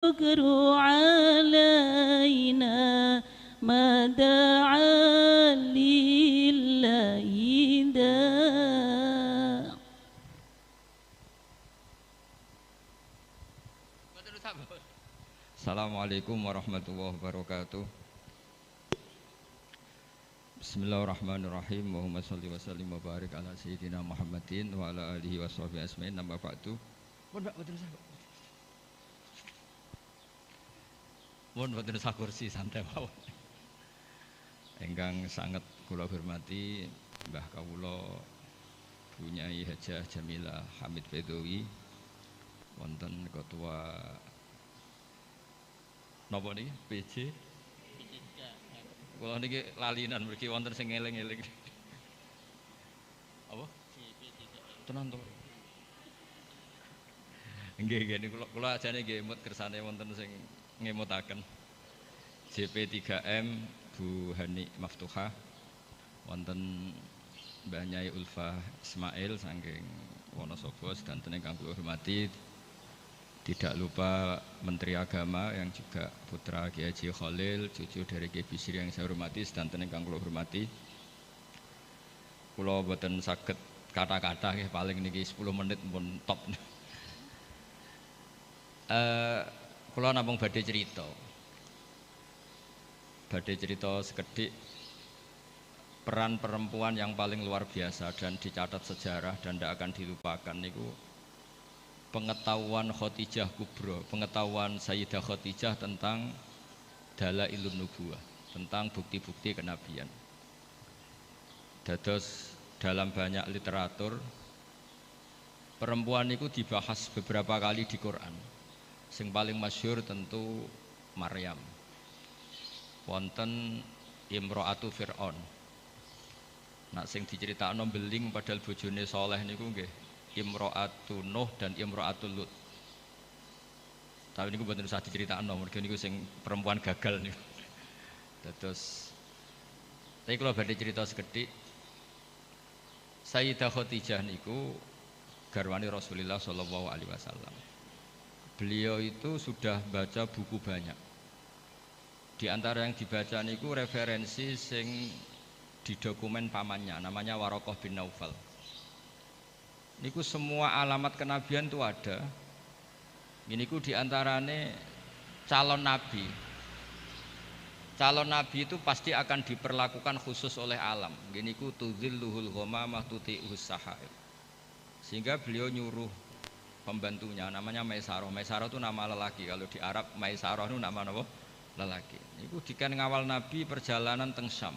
الشكر علينا ما دعا لله داع. Assalamualaikum warahmatullahi wabarakatuh. Bismillahirrahmanirrahim. Allahumma sholli wa sallim wa barik ala sayyidina Muhammadin wa ala alihi wa sahbihi asma'in. Nambah ba'du. Mohon boten usah kursi santai mawon. Engkang sangat kula hormati Mbah Kawula Bu Nyai Hajah Jamilah Hamid Bedowi, wonten ketua napa niki PJ. Kula niki lalinan mriki wonten sing eling-eling. Apa? Tenan to. Nggih niku kula ajane nggih emut kersane wonten sing ngemutaken. JP3M Bu Hani Maftuhah, wonten Mbah Nyai Ulfa Ismail saking Wonosobo sedanten ingkang kula hormati. Tidak lupa Menteri Agama yang juga putra Kiai Haji Khalil, cucu dari Kiai Bisri yang saya hormati, sedanten ingkang kula hormati. Kula boten saged kata-kata nggih, paling niki 10 menit pun top. Kula namung badhe cerita sekedhik peran perempuan yang paling luar biasa dan dicatat sejarah dan tidak akan dilupakan niku pengetahuan Khadijah Kubro, pengetahuan Sayyidah Khadijah tentang Dalailun Nubuwah, tentang bukti-bukti kenabian. Dados dalam banyak literatur perempuan niku dibahas beberapa kali di Quran. Sing paling masyhur tentu Maryam. Wonten Imro'atu Fir'aun. Nak sing diceritakno beling padahal bojone saleh niku nggih Imro'atu Nuh dan Imro'atu Lut. Tapi niku mboten usah diceritakno, mergo niku sing perempuan gagal niku. Dados tapi kalau badhe cerita sekedhik, Sayyidah Khadijah niku garwani Rasulullah sallallahu alaihi wasallam. Beliau itu sudah baca buku banyak. Di antara yang dibaca niku referensi sing di dokumen pamannya, namanya Warokoh bin Naufal. Niku semua alamat kenabian itu ada. Niku di antarane calon nabi. Calon nabi itu pasti akan diperlakukan khusus oleh alam. Niku tudzilluhul ghamamah tuti'us sahaib. Sehingga beliau nyuruh pembantunya namanya Maisarah. Maisarah itu nama lelaki. Kalau di Arab Maisarah itu nama apa? Lelaki. Itu dikan ngawal Nabi perjalanan teng Syam.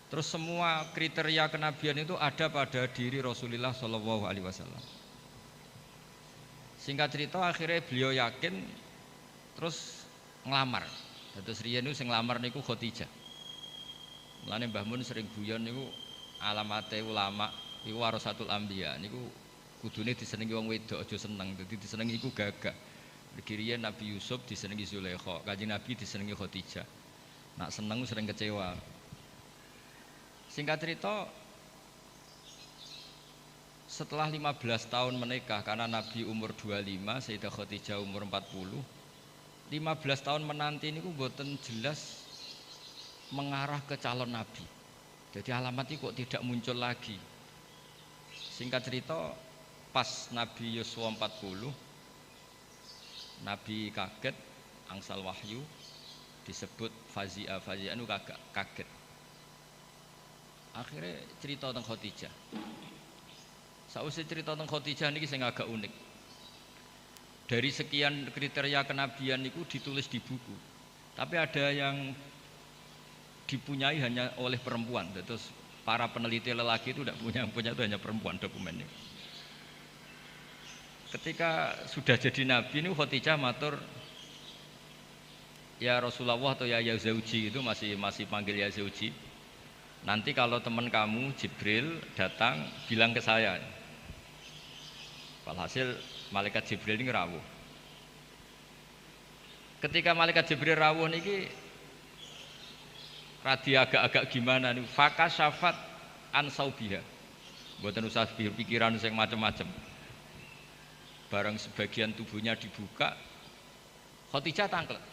Terus semua kriteria kenabian itu ada pada diri Rasulullah Shallallahu Alaihi Wasallam. Singkat cerita akhirnya beliau yakin, terus ngelamar. Terus riyen niku sing nglamar niku Khadijah. Mulane Mbah Mun sering guyon niku alamate ulama iku warasatul anbiya niku kudune disenengi wong wedok aja seneng. Dadi disenengi iku gagak. Riyen Nabi Yusuf disenengi Zulaikha, Kanjeng Nabi disenengi Khadijah. Nak seneng sering kecewa. Singkat cerita setelah 15 tahun menikah, karena Nabi umur 25, Sayyidah Khadijah umur 40. 15 tahun menanti niku mboten jelas mengarah ke calon nabi. Jadi alamat ini kok tidak muncul lagi. Singkat cerita pas Nabi Yusuf 40, Nabi kaget, angsal wahyu, disebut Fazia itu kaget. Akhirnya cerita tentang Khadijah. Sausé cerita tentang Khadijah ini sing agak unik. Dari sekian kriteria kenabian itu ditulis di buku, tapi ada yang dipunyai hanya oleh perempuan. Terus para peneliti lelaki itu tidak punya itu hanya perempuan dokumennya. Ketika sudah jadi nabi ini Khadijah matur, ya Rasulullah atau ya Zauji, itu masih panggil ya Zauji. Nanti kalau teman kamu Jibril datang bilang ke saya. Walhasil malaikat Jibril ini rawuh. Ketika malaikat Jibril rawuh niki radi agak-agak gimana nih? Faka syafat ansaubiha. Mboten usah pikiran sing macam-macam. Barang sebagian tubuhnya dibuka, Khadijah tangklet.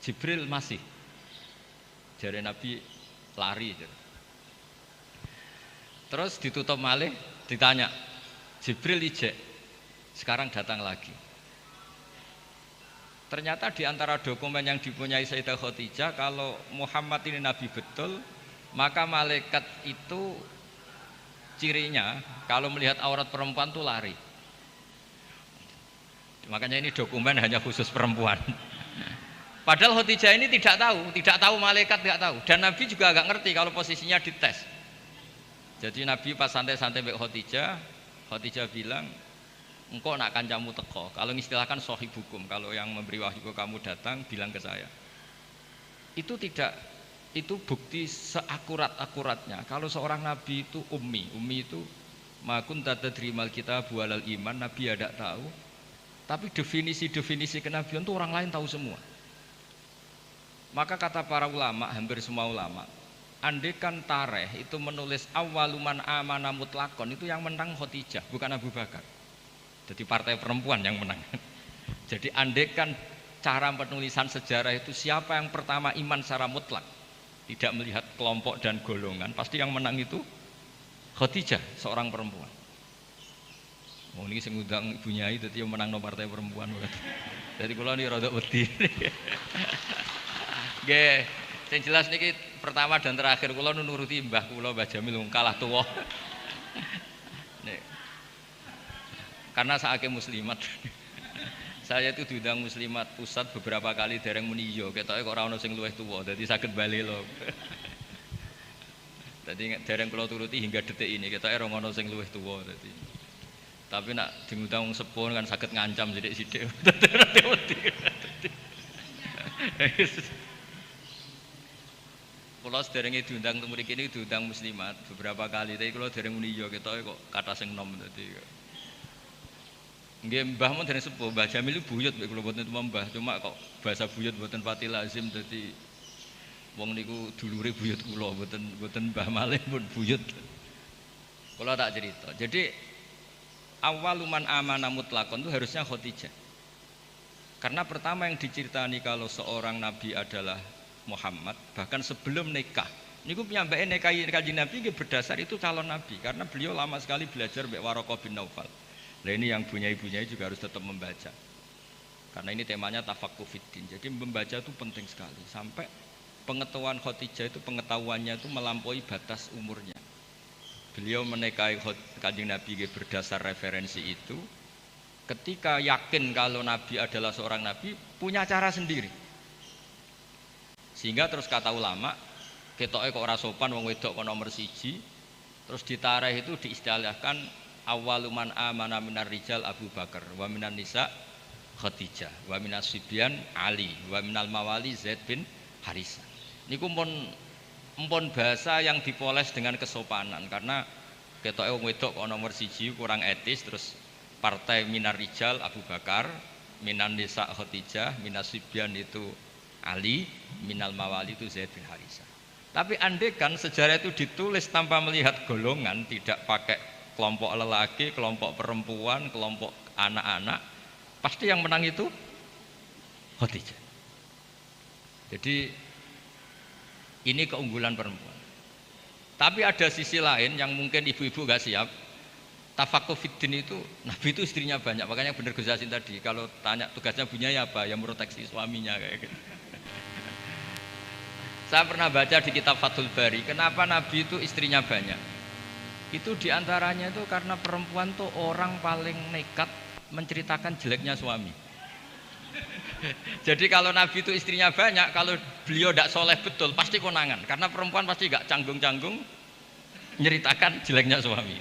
Jibril masih. Jare Nabi lari. Terus ditutup malih, ditanya, Jibril ijek, sekarang datang lagi. Ternyata di antara dokumen yang dipunyai Sayyidah Khadijah, kalau Muhammad ini Nabi betul, maka malaikat itu cirinya kalau melihat aurat perempuan tuh lari. Makanya ini dokumen hanya khusus perempuan. Padahal Khadijah ini tidak tahu malaikat tidak tahu, dan Nabi juga agak ngerti kalau posisinya dites. Jadi Nabi pas santai-santai mbek Khadijah bilang, engkau nak kancamu teko. Kalau istilahkan sohib hukum, kalau yang memberi wahyu ke kamu datang, bilang ke saya. Itu bukti seakurat-akuratnya. Kalau seorang Nabi itu ummi itu makun tata terimal kita bualal iman, Nabi tidak tahu. Tapi definisi kenabian itu orang lain tahu semua. Maka kata para ulama, hampir semua ulama, andaikan Tarikh itu menulis awaluman amana mutlakon, itu yang menang Khadijah, bukan Abu Bakar. Jadi partai perempuan yang menang. Jadi andaikan cara penulisan sejarah itu siapa yang pertama iman secara mutlak, tidak melihat kelompok dan golongan, pasti yang menang itu Khadijah, seorang perempuan. Oh ini sing ngundang Ibu Nyai dadi yang menang no partai perempuan. Jadi kula niki rada wedi. Nggih, sing jelas niki pertama dan terakhir kula nuruti mbah kula Mbah Jamil kalah tuwa. Nek karena saake muslimat. Saya itu diundang muslimat pusat beberapa kali dereng muni yo, ketoke kok ora ono sing luwih tuwa, dadi saged bali lho. Dadi dereng kula turuti hingga detik ini, ketoke ora ono sing luwih tuwa dadi. Tapi nak diundang wong sepuh kan saged ngancam sithik-sithik. Kula sederenge diundang teng mriki niki diundang muslimat beberapa kali, tapi kula dereng muni yo ketoke kok kathah sing nom dadi. Nggih mbah mun dereng sepuh, Mbah Jamil buyut mek kula mboten mbah, cuma kok bahasa buyut mboten pati lazim dadi wong niku dulure buyut kula mboten mbah malih pun buyut. Kula tak cerita. Jadi awaluman amana mutlakon itu harusnya Khadijah. Karena pertama yang diceritani kalau seorang nabi adalah Muhammad, bahkan sebelum nikah. Niku piyambake nikahi Kanjeng Nabi nggih berdasar itu calon nabi, karena beliau lama sekali belajar mbek Waraqah bin Naufal. Nah ini yang bunyai-bunyai juga harus tetap membaca. Karena ini temanya tafaqquh fiddin. Jadi membaca itu penting sekali. Sampai pengetahuan Khadijah itu pengetahuannya itu melampaui batas umurnya. Beliau menikahi Kanjeng Nabi berdasar referensi itu. Ketika yakin kalau Nabi adalah seorang Nabi, punya cara sendiri. Sehingga terus kata ulama, ketoke kok ora sopan wong wedok kok nomor 1, terus di Tarikh itu diistilahkan awaluman amana minar rijal Abu Bakar, wa minan nisa Khadijah, wa minas sibyan Ali, wa minal mawali Zaid bin Harisah. Niku empun bahasa yang dipoles dengan kesopanan, karena ketoke wong wedok kok nomor 1 kurang etis, terus partai minar rijal Abu Bakar, minan nisa Khadijah, minas sibyan itu Ali, minal mawali itu Zaid bin Harisah. Tapi andaikan sejarah itu ditulis tanpa melihat golongan, tidak pakai kelompok lelaki, kelompok perempuan, kelompok anak-anak, pasti yang menang itu Khadijah. Jadi ini keunggulan perempuan. Tapi ada sisi lain yang mungkin ibu-ibu gak siap. Tafaqquh fiddin itu, Nabi itu istrinya banyak. Makanya benar Gus Yasin tadi, kalau tanya tugasnya Bunyai apa, yang proteksi suaminya kayak gitu. Saya pernah baca di kitab Fathul Bari, kenapa Nabi itu istrinya banyak. Itu diantaranya itu karena perempuan tuh orang paling nekat menceritakan jeleknya suami. Jadi kalau Nabi itu istrinya banyak, kalau beliau tidak soleh betul pasti konangan, karena perempuan pasti gak canggung-canggung menceritakan jeleknya suami.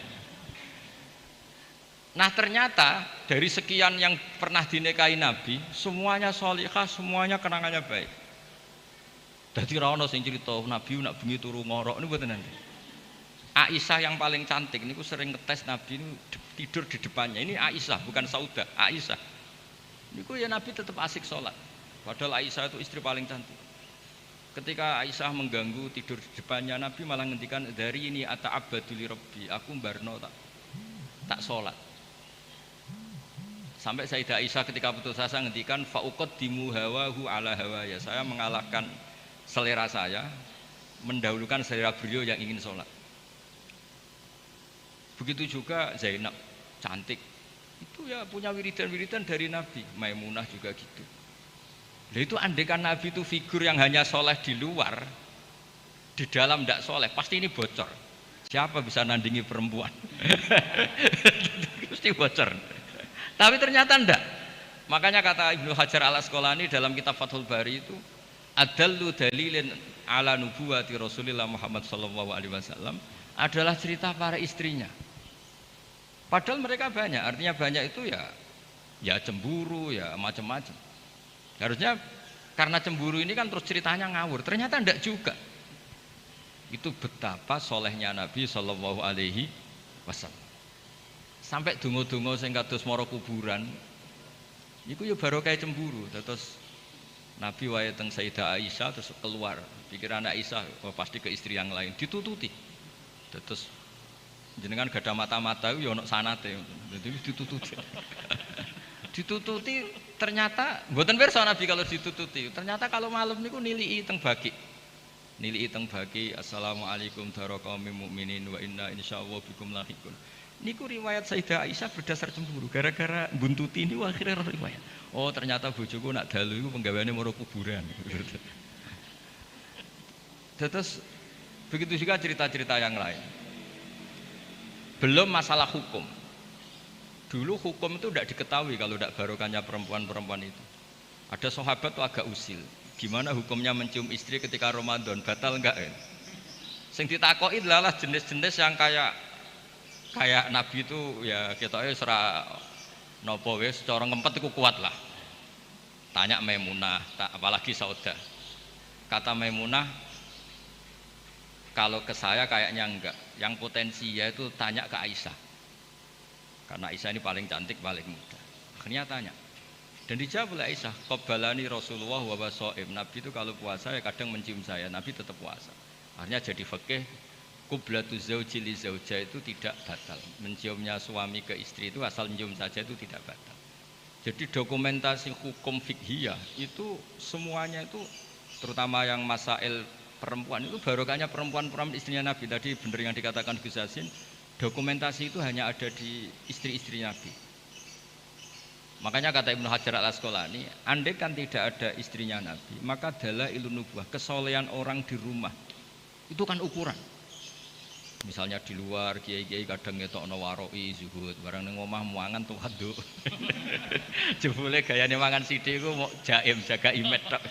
Nah ternyata dari sekian yang pernah dinikahi Nabi, semuanya solihah, semuanya kenangannya baik. Jadi ra ono sing cerita Nabi nak bengi turu ngorok niku mboten nanti. Aisyah yang paling cantik niku sering ngetes Nabi ini tidur di depannya. Ini Aisyah bukan Saudah, Aisyah. Niku ya Nabi tetap asik sholat. Padahal Aisyah itu istri paling cantik. Ketika Aisyah mengganggu tidur di depannya, Nabi malah ngendikan dari ini ata'abbadu li rabbi, aku mbarno tak sholat. Sampai Sayyidah Aisyah ketika putus asa ngendikan fauqaddimu hawahu ala hawaya. Saya mengalahkan selera saya, mendahulukan selera beliau yang ingin sholat. Begitu juga Zainab, cantik. Itu ya punya wiridan-wiridan dari Nabi. Maimunah juga gitu. Nah itu andekan Nabi itu figur yang hanya soleh di luar, di dalam tidak soleh, pasti ini bocor. Siapa bisa nandingi perempuan? Pasti bocor. Tapi ternyata enggak. Makanya kata Ibnu Hajar al Asqalani dalam kitab Fathul Bari itu, adallu dalilin ala nubuwati Rasulillah Muhammad sallallahu alaihi wasallam adalah cerita para istrinya. Padahal mereka banyak, artinya banyak itu ya cemburu, ya macam-macam. Harusnya karena cemburu ini kan terus ceritanya ngawur. Ternyata enggak juga. Itu betapa solehnya Nabi sallallahu alaihi wasallam. Sampai dungo-dungo sing kados mara kuburan niku ya barokah cemburu. Terus Nabi wae teng Sayyidah Aisyah terus keluar. Pikiran Aisyah pasti ke istri yang lain, ditututi. Terus jenengan gada mata-mata ya ono sanate. Dadi ditututi. Ditututi ternyata mboten pirsa Nabi kalau ditututi. Ternyata kalau malam niku nilii teng baki. Nilii teng baki assalamualaikum daraqaumil mukminin wa inna insyaallah bikum lahiqun. Niku riwayat Sayyidah Aisyah berdasar cemburu gara-gara buntuti ini akhirnya riwayat. Oh ternyata bojoku nak dalu iku penggaweane mara kuburan. Terus begitu juga cerita-cerita yang lain. Belum masalah hukum. Dulu hukum itu tidak diketahui kalau tidak barokahnya perempuan-perempuan itu. Ada sahabat tuh agak usil. Gimana hukumnya mencium istri ketika Ramadan? Batal enggak ya? Sing ditakoki adalah jenis-jenis yang kayak Nabi itu ya ketoknya serah nopo wis cara ngempet itu kuat lah. Tanya Maimunah, apalagi Saudah. Kata Maimunah, kalau ke saya kayaknya enggak. Yang potensi ya itu tanya ke Aisyah. Karena Aisyah ini paling cantik, paling muda. Akhirnya tanya. Dan dijawab oleh Aisyah, qabbalani Rasulullah wa wasa'im. Nabi itu kalau puasa ya kadang mencium saya, Nabi tetap puasa. Akhirnya jadi fikih qublatuz zauji li zaujah itu tidak batal. Menciumnya suami ke istri itu asal mencium saja itu tidak batal. Jadi dokumentasi hukum fikhiyah itu semuanya itu terutama yang masail perempuan itu barokahnya perempuan-perempuan istrinya Nabi. Tadi benar yang dikatakan Gus Yasin, dokumentasi itu hanya ada di istri-istri Nabi. Makanya kata Ibnu Hajar al Asqalani, andai kan tidak ada istrinya Nabi, maka dalailun nubuwah, kesolehan orang di rumah itu kan ukuran. Misalnya di luar kiai-kiai kadang ngetokno waroi zuhud, barang ning omah muangan tuwaduk. Jebule gayane mangan sithik iku mau jaim jaga imet tok.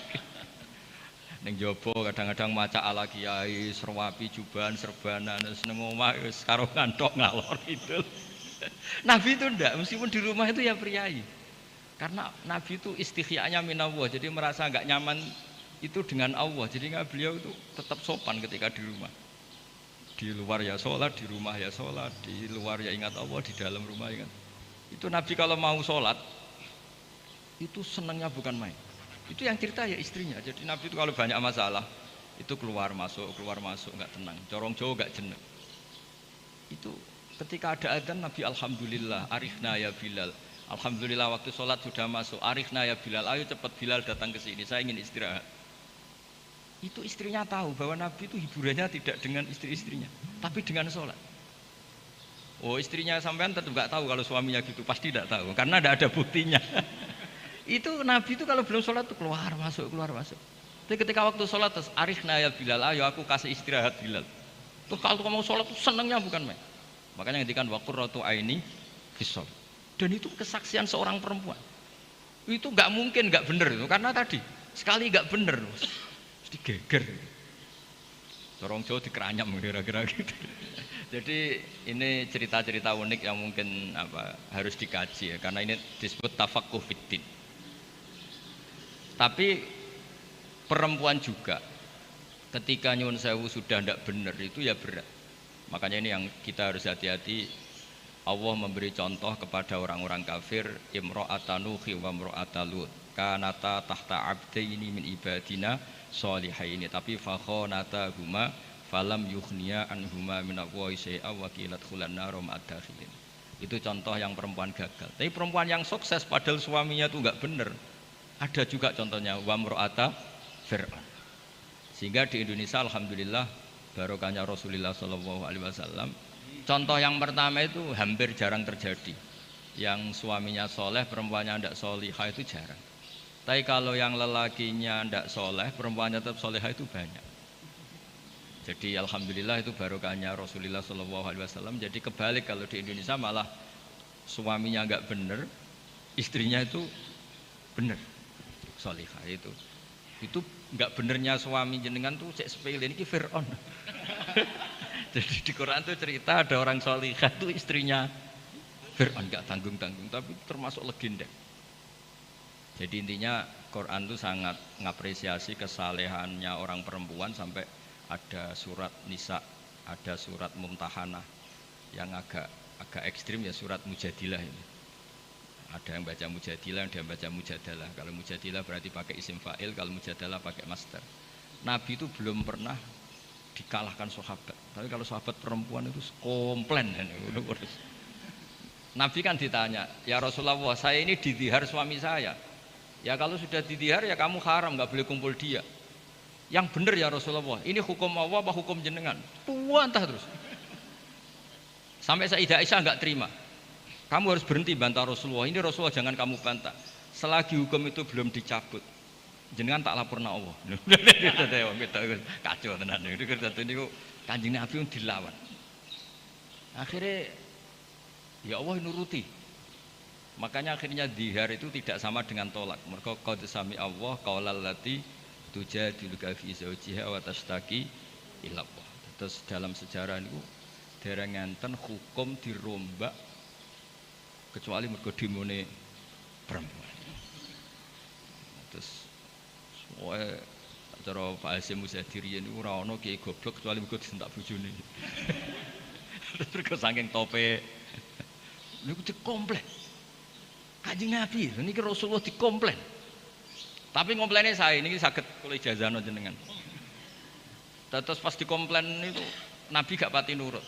Ning jaba kadang-kadang maca ala kiai, serwapi jubahan serbanan, terus ning omah wis karo ngantok ngalor idul. Nabi itu ndak, meskipun di rumah itu ya priayi. Karena Nabi itu istighya'nya minallah, jadi merasa enggak nyaman itu dengan Allah. Jadi beliau itu tetap sopan ketika di rumah. Di luar ya sholat, di rumah ya sholat, di luar ya ingat Allah, di dalam rumah ingat. Itu Nabi kalau mau sholat, itu senangnya bukan main. Itu yang cerita ya istrinya. Jadi Nabi itu kalau banyak masalah, itu keluar masuk, nggak tenang. Corong Jawa nggak jenek. Itu ketika ada adzan Nabi alhamdulillah, arifna ya Bilal. Alhamdulillah waktu sholat sudah masuk, arifna ya Bilal. Ayo cepat Bilal datang ke sini, saya ingin istirahat. Itu istrinya tahu bahwa Nabi itu hiburannya tidak dengan istri-istrinya, tapi dengan sholat. Oh istrinya sampean tetap nggak tahu kalau suaminya gitu, pasti tidak tahu karena tidak ada buktinya. Itu Nabi itu kalau belum sholat tuh keluar masuk. Tapi ketika waktu sholat terus arifna ya Bilal, ayo aku kasih istirahat Bilal. Tuh kalau mau sholat tuh senangnya bukan main. Makanya ngedikan waktu rotu aini fisol. Dan itu kesaksian seorang perempuan. Itu nggak mungkin nggak bener itu karena tadi sekali nggak bener. Digeger, corong Jawa dikeranyam kira-kira gitu. Jadi ini cerita-cerita unik yang mungkin harus dikaji ya, karena ini disebut tafaqquh fiddin. Tapi perempuan juga ketika nyuwun sewu sudah tidak benar itu ya berat. Makanya ini yang kita harus hati-hati. Allah memberi contoh kepada orang-orang kafir, imra'ata Nuhi wa imra'ata Lut kanata tahta abdaini min ibadina sholihaini, tapi fakhonata huma falam yukhniya anhuma min aqwa syai'a wa qilat khulan narum ad-dakhilin. Itu contoh yang perempuan gagal. Tapi perempuan yang sukses padahal suaminya itu enggak benar. Ada juga contohnya wa mur'ata Fir'aun. Sehingga di Indonesia alhamdulillah barokahnya Rasulullah SAW. Contoh yang pertama itu hampir jarang terjadi. Yang suaminya soleh, perempuannya tidak solihah itu jarang. Tapi kalau yang lelakinya tidak soleh, perempuannya tetap solihah itu banyak. Jadi alhamdulillah itu barokahnya Rasulullah SAW. Jadi kebalik kalau di Indonesia malah suaminya nggak bener, istrinya itu bener, solihah itu. Itu nggak benernya suami jenengan tuh cek sepele ini Fir'aun. Jadi di Quran tuh cerita ada orang solihah tuh istrinya Fir'aun, nggak tanggung-tanggung, tapi termasuk legenda. Jadi intinya Quran tuh sangat ngapresiasi kesalehannya orang perempuan sampai ada surat Nisa, ada surat Mumtahanah yang agak ekstrim ya surat Mujadilah ini. Ada yang baca Mujadilah, ada yang baca Mujadalah. Kalau Mujadilah berarti pakai isim fa'il, kalau Mujadalah pakai master. Nabi itu belum pernah dikalahkan sahabat. Tapi kalau sahabat perempuan itu komplain. Nabi kan ditanya, ya Rasulullah, saya ini didihar suami saya. Ya kalau sudah didihar ya kamu haram, nggak boleh kumpul dia. Yang benar ya Rasulullah, ini hukum Allah apa hukum jenengan? Bantah terus. Sampai Sayyidah Aisyah nggak terima. Kamu harus berhenti bantah Rasulullah. Ini Rasulullah jangan kamu bantah. Selagi hukum itu belum dicabut, jenengan tak laporna Allah. Kacau tenan. Ini Kanjeng Nabi yang dilawan. Akhirnya ya Allah nuruti. Makanya akhirnya dihar itu tidak sama dengan tolak. Mereka qad sami Allah qaulal lati tujadiluka fi zawjiha wa tashtaki ila Allah. Terus dalam sejarah niku dereng ngenten hukum dirombak kecuali mergo dimone perempuan. Terus wae cara Pak Hasyim Muzadiri niku ora ana kiai goblok kecuali mergo disentak bojone. Terus mergo saking tope niku dikomplain. Kanjeng Nabi niki Rasulullah dikomplain. Tapi komplainnya saya ini sakit oleh jazano jenengan. Terus pas dikomplain itu Nabi gak pati nurut.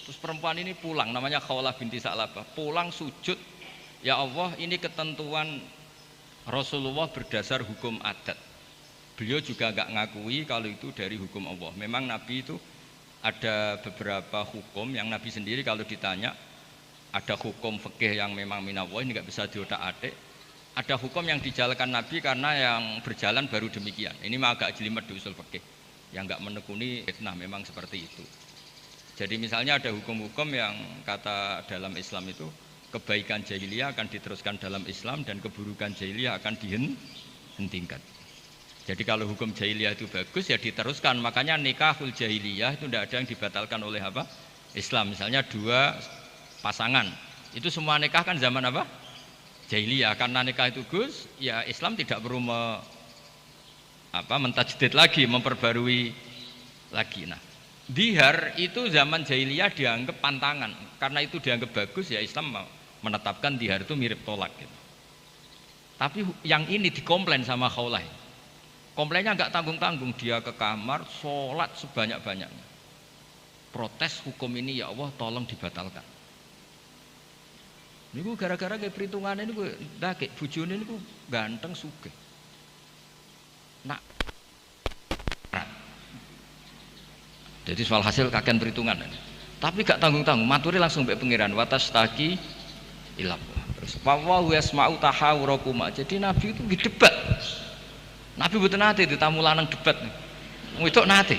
Terus perempuan ini pulang, namanya Khawlah binti Sa'labah. Pulang sujud, ya Allah ini ketentuan Rasulullah berdasar hukum adat. Beliau juga gak ngakui kalau itu dari hukum Allah. Memang Nabi itu ada beberapa hukum yang Nabi sendiri kalau ditanya, ada hukum fikih yang memang minallah ini gak bisa diotak-atik. Ada hukum yang dijalankan Nabi karena yang berjalan baru demikian. Ini mah agak jelimet di usul fikih. Yang enggak menekuni fitnah memang seperti itu. Jadi misalnya ada hukum-hukum yang kata dalam Islam itu kebaikan jahiliyah akan diteruskan dalam Islam dan keburukan jahiliyah akan dihentikan. Jadi kalau hukum jahiliyah itu bagus ya diteruskan. Makanya nikahul jahiliyah itu tidak ada yang dibatalkan oleh apa? Islam. Misalnya dua pasangan. Itu semua nikah kan zaman apa? Jahiliyah. Karena nikah itu Gus, ya Islam tidak perlu mentajdid lagi, memperbarui lagi. Nah, dihar itu zaman jahiliyah dianggap pantangan. Karena itu dianggap bagus, ya Islam menetapkan dihar itu mirip tolak gitu. Tapi yang ini dikomplain sama Khawlah. Komplainnya enggak tanggung-tanggung, dia ke kamar sholat sebanyak-banyaknya. Protes hukum ini, ya Allah tolong dibatalkan. Ini gue gara-gara kayak perhitungan ini gue kayak bujone ini gue ganteng sugih. Nah, jadi soal hasil kakean perhitungan. Tapi gak tanggung-tanggung, maturi langsung mbek pengiran watas taki ilap. Terus wallahu yasma'u tahawurakuma. Jadi Nabi itu debat. Nabi mboten nate ditamu lanang debat. Wedok nate.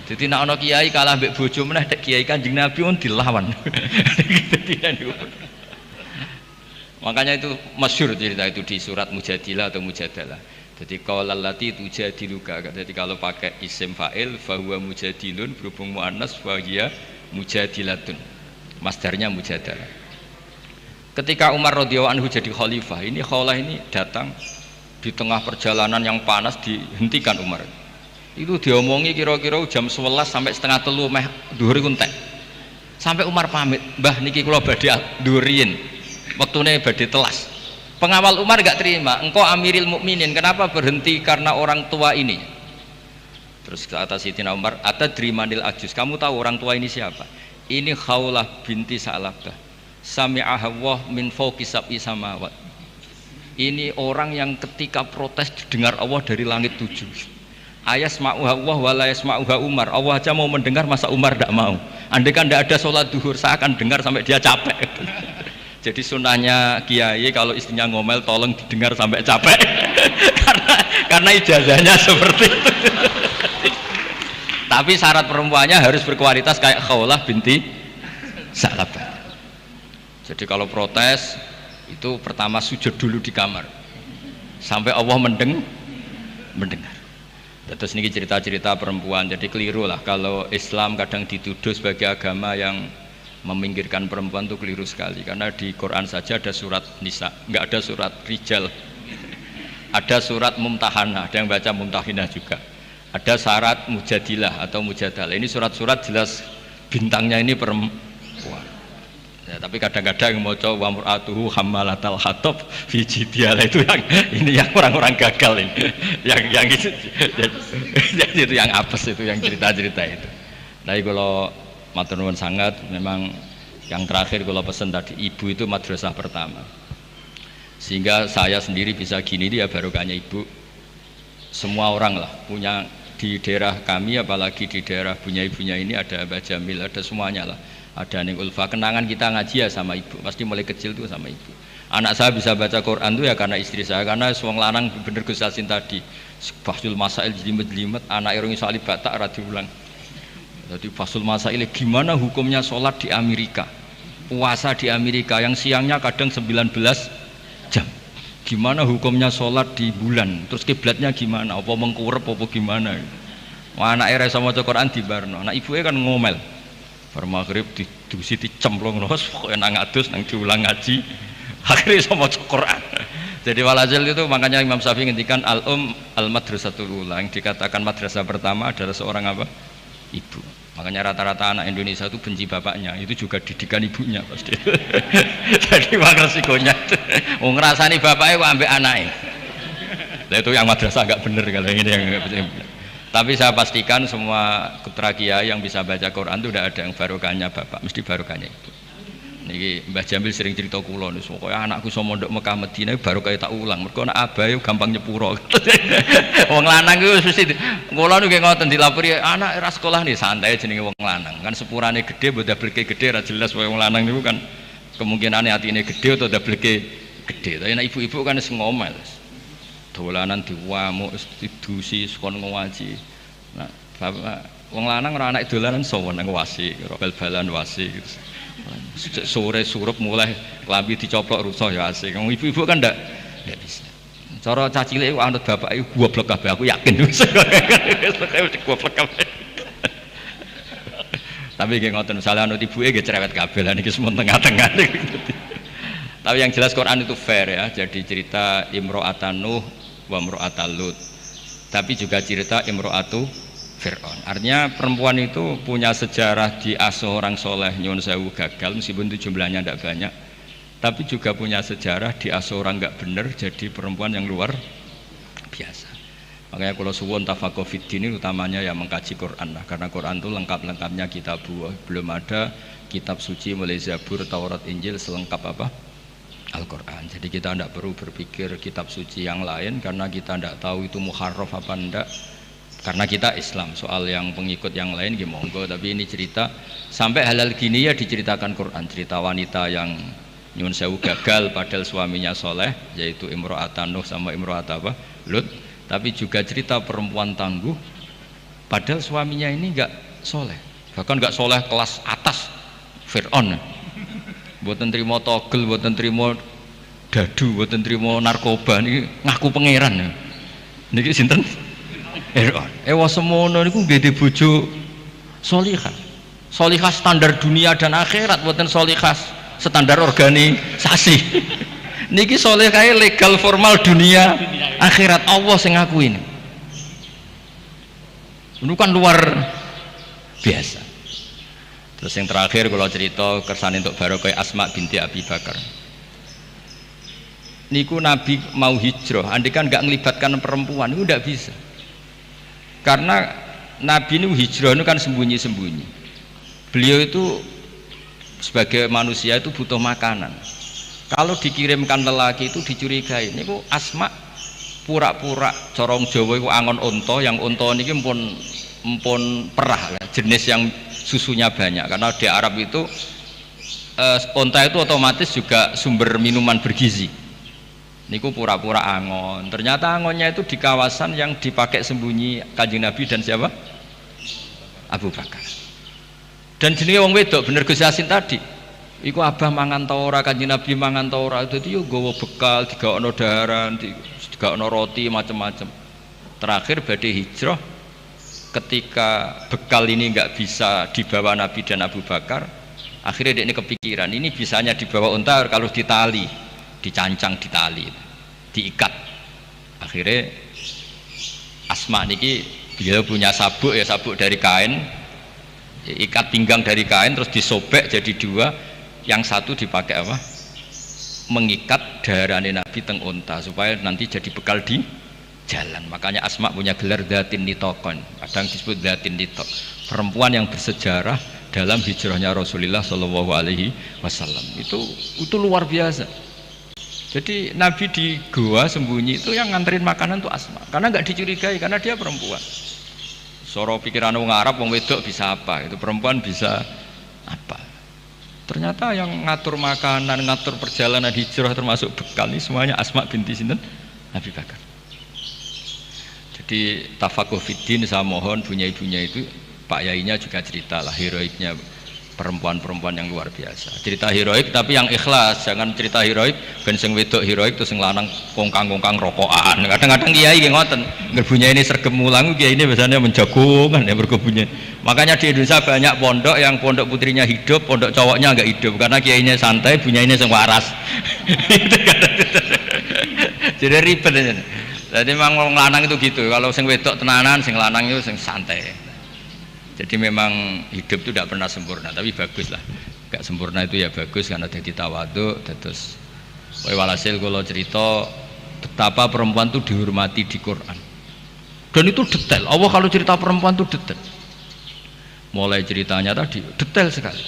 Jadi nek ana kiai kalah mbek bojo meneh nek kiai Kanjeng Nabi pun dilawan. Makanya itu masyhur cerita itu di surat Mujadilah atau Mujadalah. Jadi qaulal lati tujadiluka. Jadi kalau pakai isim fa'il fa huwa mujadilun berhubung muannas fa hiya mujadilatun. Masdarnya mujadalah. Ketika Umar radhiyallahu anhu jadi khalifah, ini Khawlah ini datang di tengah perjalanan yang panas dihentikan Umar. Itu diomongi kira-kira jam 11 sampai setengah 3 meh dhuwur iku entek. Sampai Umar pamit, "Mbah niki kula badhe dhuwur riyin. Wektune badhe telas." Pengawal Umar enggak terima, "Engkau Amiril Mukminin, kenapa berhenti karena orang tua ini?" Terus ke atas Sayyidina Umar, "Atadri manil ajus, kamu tahu orang tua ini siapa?" Ini Khawlah binti Sa'labah. Sami'aha Allah min fawqi sab'i samawat. Ini orang yang ketika protes didengar Allah dari langit 7. Ayasma'uha Allah wa la yasma'uha Umar. Allah aja mau mendengar, masa Umar tidak mau. Andai kan tidak ada sholat duhur, saya akan dengar sampai dia capek. Jadi sunnahnya kiai kalau istrinya ngomel tolong didengar sampai capek. karena ijazahnya seperti itu. Tapi syarat perempuannya harus berkualitas kayak Khawlah binti Sa'labah. Jadi kalau protes itu pertama sujud dulu di kamar sampai Allah mendengar. Terus ini cerita-cerita perempuan. Jadi keliru lah kalau Islam kadang dituduh sebagai agama yang meminggirkan perempuan, itu keliru sekali. Karena di Quran saja ada surat Nisa, nggak ada surat Rijal. Ada surat Mumtahanah, ada yang baca Mumtahinah juga. Ada syarat Mujadilah atau Mujadalah. Ini surat-surat jelas bintangnya ini perempuan. Ya, tapi kadang-kadang mau coba wamratuhu hammalatal hatab fi jidilah, itu yang ini yang orang-orang gagal ini. yang itu itu yang apes, itu yang cerita-cerita itu. Nah, kalau matur nuwun sangat, memang yang terakhir kalau pesan tadi, ibu itu madrasah pertama. Sehingga saya sendiri bisa gini, dia barokahnya ibu. Semua orang lah punya di daerah kami, apalagi di daerah punya-ibunya ini ada Mbak Jamil, ada semuanya lah. Ada Neng Ulfa, kenangan kita ngaji ya sama ibu, pasti mulai kecil tuh sama ibu. Anak saya bisa baca Quran tuh ya karena istri saya, karena suang lanang bener Gus Yasin tadi Fasul Masail jelimet-jelimet, anak irungi salib batak radi ulang. Jadi Fasul Masail gimana hukumnya sholat di Amerika, puasa di Amerika yang siangnya kadang 19 jam, gimana hukumnya sholat di bulan, terus kiblatnya gimana, apa mengkurep apa gimana. Wah, anak era sama Quran di Barno, anak ibunya kan ngomel. Bar maghrib didusi dicemplung terus pokoknya nang adus nang diulang ngaji akhirnya sama Quran. Jadi walhasil itu makanya Imam Syafi'i ngendikan al madrasatul ula, yang dikatakan madrasah pertama adalah seorang apa? Ibu. Makanya rata-rata anak Indonesia itu benci bapaknya, itu juga didikan ibunya pasti. Jadi makanya resikonya wong ngrasani bapaknya kok ambek anaknya. Nah, itu yang madrasah agak bener kalau ini yang bener. Tapi saya pastikan semua putra kiai yang bisa baca Quran itu tidak ada yang barokahnya bapak, mesti barokahnya ibu. Niki Mbah Jamil sering cerita kula niku, pokoke anakku iso mondok Mekah Madinah barokah tak ulang. Mergo nek abahe gampang nyepuro. Wong lanang iku mesti kula niku ngoten dilapori anak era sekolah nih santai jenenge wong lanang. Kan sepurane gede mbok dableke gede ra jelas wong lanang niku kan kemungkinane atine gede atau dableke gede. Tapi nek ibu-ibu kan wis ngomel. Dolanan diwamuk didusi sekon ngaji. Nah, bapak wong lanang ora anak dolanan sowan nang wasi, bal-balan wasi gitu. Sore surup mulai klambi dicoplok rusuh ya asik. Wong ibu-ibu kan ndak bisa. Cara cacile anut bapak iku goblok kabeh, aku yakin. Goblok kabeh. Tapi nggih ngoten, misalnya anut ibuke nggih cerewet kabeh lah niki semua tengah-tengah. Tapi yang jelas Quran itu fair ya. Jadi cerita Imro'atan Nuh wa Imro'atan Lut. Tapi juga cerita Imro'atu Fir'aun. Artinya perempuan itu punya sejarah diasuh orang soleh, nyuwun sewu gagal meskipun itu jumlahnya tidak banyak. Tapi juga punya sejarah diasuh orang nggak bener jadi perempuan yang luar biasa. Makanya kalau suwun tafaqquh fid din utamanya ya mengkaji Quran lah, karena Quran itu lengkap-lengkapnya kitab buah. Belum ada kitab suci mulai Zabur, Taurat, Injil selengkap apa? Al-Quran. Jadi kita tidak perlu berpikir kitab suci yang lain karena kita tidak tahu itu muharraf apa enggak, karena kita Islam. Soal yang pengikut yang lain gimana monggo, tapi ini cerita sampai halal gini ya diceritakan Quran. Cerita wanita yang nyun sewu gagal padahal suaminya soleh, yaitu Imro'atan Nuh sama Imro'at apa? Lut. Tapi juga cerita perempuan tangguh padahal suaminya ini enggak soleh, bahkan enggak soleh kelas atas Fir'aun. Buatan terima togel, buatan terima dadu, buatan terima narkoba, ini ngaku pangeran. Niki sinten? Ewa semono niku nggih bojo solihah. Solihah standar dunia dan akhirat, buatan solihah standar organisasi. Niki solihah legal formal dunia akhirat, Allah sing ngakuin. Ini kan luar biasa. Terus yang terakhir kalau cerita kersane untuk barokah Asma binti Abi Bakar. Niku Nabi mau hijrah, andai kan nggak ngelibatkan perempuan itu tidak bisa. Karena Nabi ini hijrah itu kan sembunyi-sembunyi. Beliau itu sebagai manusia itu butuh makanan. Kalau dikirimkan lelaki itu dicurigai. Niku Asma pura-pura corong Jawa iku angon unta, yang unta niki mpun perah lah, jenis yang susunya banyak. Karena di Arab itu unta itu otomatis juga sumber minuman bergizi. Niku pura-pura angon. Ternyata angonnya itu di kawasan yang dipakai sembunyi Kanjeng Nabi dan siapa? Abu Bakar. Dan jenenge wong wedok bener Gus Yasin tadi. Iku abah mangan ta ora, Kanjeng Nabi mangan ta ora, dadi yo nggawa bekal, digawono daharan, digawono roti macam-macam. Terakhir badhe hijrah, ketika bekal ini enggak bisa dibawa Nabi dan Abu Bakar, akhirnya dia ini kepikiran, ini bisanya dibawa unta kalau ditali, dicancang ditali, diikat. Akhirnya Asma niki beliau punya sabuk, ya sabuk dari kain, ikat pinggang dari kain terus disobek jadi dua. Yang satu dipakai apa? Mengikat daharane Nabi teng unta supaya nanti jadi bekal di jalan. Makanya Asma punya gelar Dzatin Nitaqon, kadang disebut Dzatin Nitaq, perempuan yang bersejarah dalam hijrahnya Rasulullah Shallallahu Alaihi Wasallam. Itu luar biasa. Jadi Nabi di gua sembunyi itu yang nganterin makanan tuh Asma, karena nggak dicurigai, karena dia perempuan. Soro pikiran wong Arab, wong wedok bisa apa? Itu perempuan bisa apa? Ternyata yang ngatur makanan, ngatur perjalanan hijrah termasuk bekal ini semuanya Asma binti sinten? Abi Bakar. Jadi tafakuh fiddin, saya mohon punya-ibunya itu Pak Yainya juga cerita lah heroiknya perempuan-perempuan yang luar biasa. Cerita heroik tapi yang ikhlas, jangan cerita heroik ben sing wedok heroik terus sing lanang kongkang-kongkang rokokan. Kadang-kadang kiai nggih ngoten, ngerbunya ini sergem mulang, kiai ini biasanya menjagungan ya berkebunnya. Makanya di Indonesia banyak pondok yang pondok putrinya hidup, pondok cowoknya enggak hidup karena kiainya santai, bunyinya sing waras. Jadi ribet aja. Jadi memang wong lanang itu gitu, kalau sing wedok tenanan, sing lanang itu sing santai. Jadi memang hidup itu tidak pernah sempurna, tapi bagus lah. Gak sempurna itu ya bagus karena jadi tawadhu. Terus, walhasil kalau cerita betapa perempuan itu dihormati di Quran. Dan itu detail. Allah kalau cerita perempuan itu detail. Mulai ceritanya tadi detail sekali.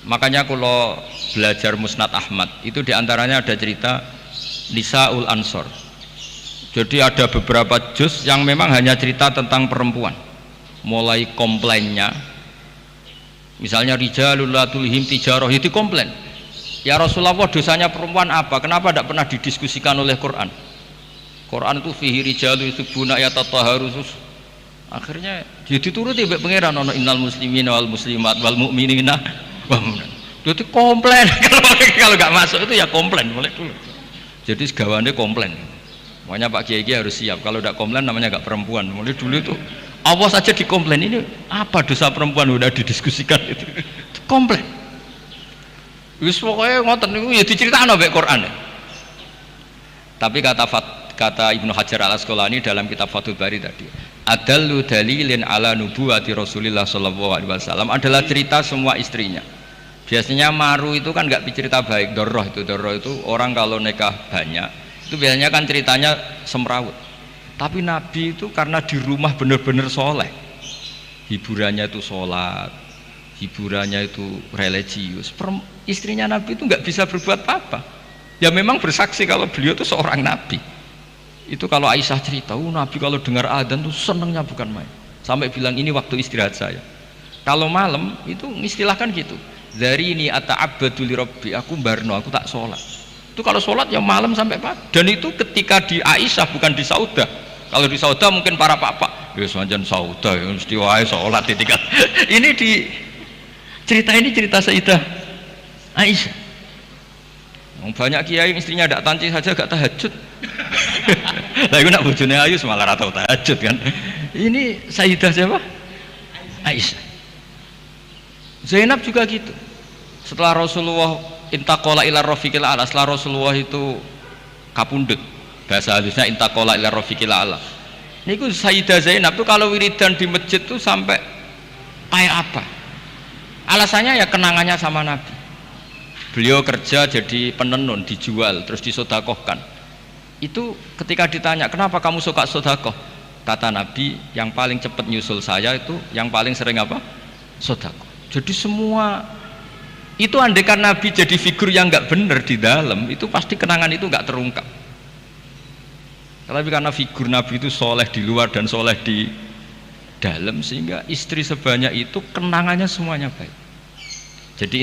Makanya kalau belajar Musnad Ahmad itu diantaranya ada cerita Nisaul Ansor. Jadi ada beberapa juz yang memang hanya cerita tentang perempuan. Mulai komplainnya, misalnya rijalul la tulhim tijarah, itu komplain. Ya Rasulullah, dosanya perempuan apa? Kenapa tidak pernah didiskusikan oleh Quran? Quran itu fihi rijalul yusibuna yatatahharu. Akhirnya jadi turuti mbek pangeran ana innal muslimina wal muslimat wal mu'minina wa mu'minat. Itu komplain. Kalau nggak masuk itu ya komplain mulai dulu. Jadi segawane komplain. Makanya Pak Kiai harus siap. Kalau tidak komplain namanya nggak perempuan. Mulai dulu itu Allah saja dikomplain, ini apa dosa perempuan udah didiskusikan itu komplain. Wis pokoknya ngoten niku ya diceritakno mbek Quran. Tapi kata Ibnu Hajar Al Asqalani dalam kitab Fathul Bari tadi, adallu dalilin ala nubuwati Rasulillah sallallahu alaihi wasallam adalah cerita semua istrinya. Biasanya maru itu kan nggak cerita baik, doroh itu orang kalau nikah banyak itu biasanya kan ceritanya semrawut. Tapi Nabi itu karena di rumah benar-benar soleh, hiburannya itu sholat, hiburannya itu religius. Istrinya Nabi itu nggak bisa berbuat apa-apa. Ya memang bersaksi kalau beliau itu seorang Nabi. Itu kalau Aisyah cerita, Nabi kalau dengar adzan tuh senengnya bukan main. Sampai bilang ini waktu istirahat saya. Kalau malam itu istilahkan gitu. Dari ini ata'abbadu li rabbi, aku barno, aku tak sholat. Itu kalau sholat ya malam sampai pagi. Dan itu ketika di Aisyah bukan di Saudah. Kalau di Saudah mungkin para papa, ya semacam Saudah, ya mesti wae sholat di tingkat. Ini di cerita ini cerita Sayyidah Aisyah. Banyak kiai istrinya tidak tanci saja gak tahajud. Lah iku nak bojone ayu malah ora tau tahajud kan. Ini Sayyidah siapa? Aisyah. Zainab juga gitu. Setelah Rasulullah intaqala ila rafiqil a'la, setelah Rasulullah itu kapundhut, bahasa halusnya intaqala ila rafiqil a'la. Niku Sayyidah Zainab tuh kalau wiridan di masjid tuh sampai kayak apa? Alasannya ya kenangannya sama Nabi. Beliau kerja jadi penenun, dijual terus disodakohkan. Itu ketika ditanya kenapa kamu suka sodakoh, kata Nabi yang paling cepat nyusul saya itu yang paling sering apa? Sodakoh. Jadi semua Itu andaikan Nabi jadi figur yang nggak benar di dalam, itu pasti kenangan itu nggak terungkap. Tapi karena figur Nabi itu soleh di luar dan soleh di dalam, sehingga istri sebanyak itu kenangannya semuanya baik. Jadi